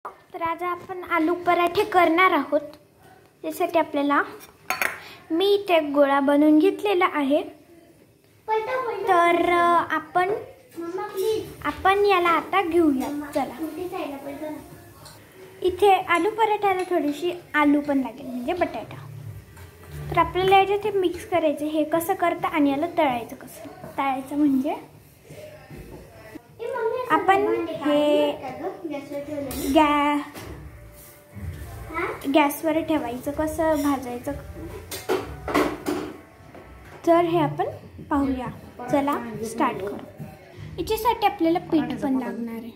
तर आज आपण आलू पराठे करणार आहोत। त्यासाठी आपल्याला मी इथे गोळा बनवून घेतलेला आहे। तर आपण याला आता घेऊया। चला, इथे आलू पराठ्याला थोडीशी आलू पण लागेल, म्हणजे बटाटा। तर आपल्याला याच्यात मिक्स करायचे। हे कसं करता आणि याला तळायचं कसं। तळायचं म्हणजे आपण हे गॅसवर ठेवायचं, कसं भाजायचं तर हे आपण पाहूया। चला स्टार्ट करू। याच्यासाठी आपल्याला पीठ पण लागणार आहे।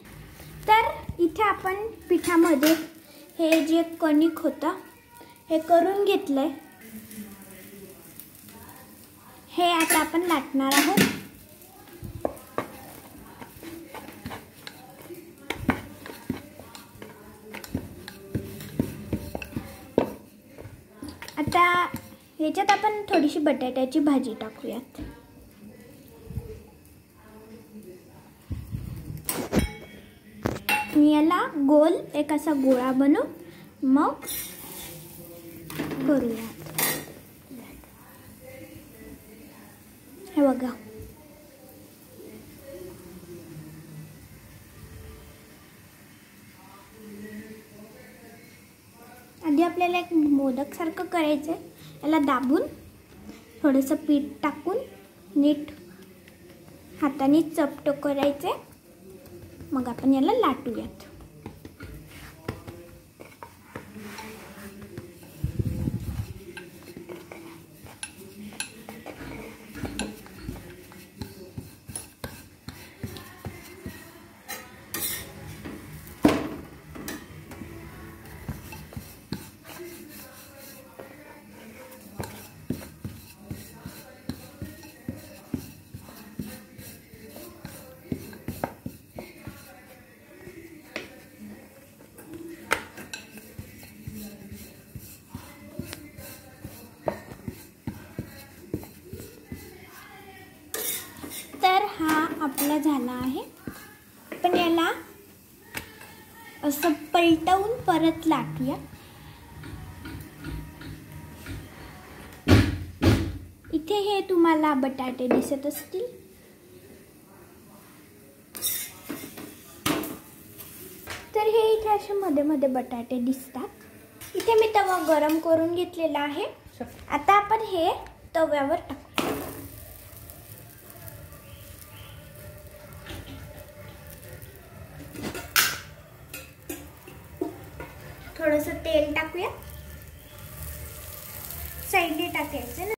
तर इथे आपण पिठामध्ये हे जे कणिक होतं हे करून घेतलंय। हे आता आपण लाटणार आहोत। आता याच्यात आपण थोडीशी बटाट्याची भाजी टाकूयात। याला गोल एक असा गोळा बनवू, मग करूयात। हे बघा, आधी आपल्याला एक मोदक सारखं करायचंय। याला दाबून थोडंसं पीठ टाकून नीट हाताने चपट करायचे, मग आपण याला लाटूयात। तर हा आपला झाला आहे। पण याला असं पलटवून परत लाटूया। इथे हे तुम्हाला बटाटे दिसत असतील। तर हे इथे असे मध्ये मध्ये बटाटे दिसतात। इथे मी तवा गरम करून घेतलेला आहे। आता आपण हे तव्यावर टाकू। थोडंसं तेल टाकूया, साईडने टाकायचं ना।